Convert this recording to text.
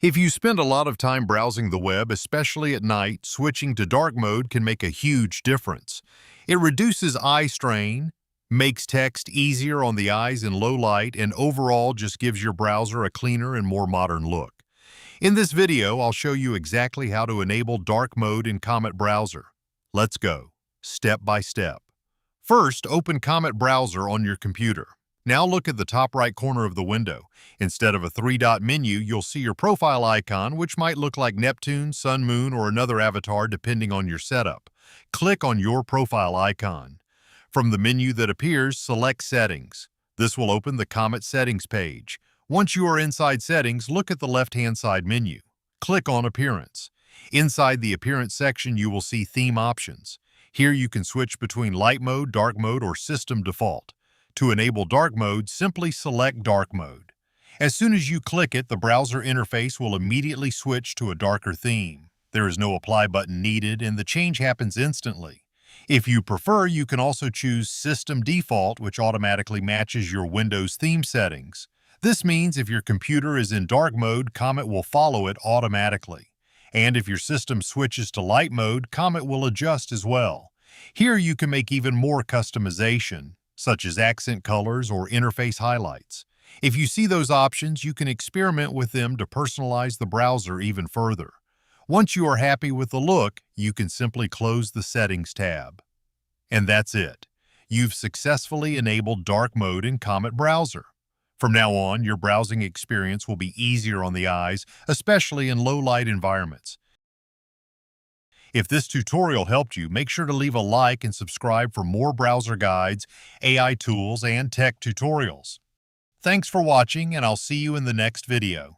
If you spend a lot of time browsing the web, especially at night, switching to dark mode can make a huge difference. It reduces eye strain, makes text easier on the eyes in low light, and overall just gives your browser a cleaner and more modern look. In this video, I'll show you exactly how to enable dark mode in Comet Browser. Let's go, step by step. First, open Comet Browser on your computer. Now look at the top right corner of the window. Instead of a three-dot menu, you'll see your profile icon, which might look like Neptune, Sun, Moon, or another avatar depending on your setup. Click on your profile icon. From the menu that appears, select Settings. This will open the Comet Settings page. Once you are inside Settings, look at the left-hand side menu. Click on Appearance. Inside the Appearance section, you will see Theme Options. Here you can switch between Light Mode, Dark Mode, or System Default. To enable dark mode, simply select dark mode. As soon as you click it, the browser interface will immediately switch to a darker theme. There is no apply button needed, and the change happens instantly. If you prefer, you can also choose System Default, which automatically matches your Windows theme settings. This means if your computer is in dark mode, Comet will follow it automatically. And if your system switches to light mode, Comet will adjust as well. Here you can make even more customization, such as accent colors or interface highlights. If you see those options, you can experiment with them to personalize the browser even further. Once you are happy with the look, you can simply close the Settings tab. And that's it. You've successfully enabled dark mode in Comet Browser. From now on, your browsing experience will be easier on the eyes, especially in low-light environments. If this tutorial helped you, make sure to leave a like and subscribe for more browser guides, AI tools, and tech tutorials. Thanks for watching, and I'll see you in the next video.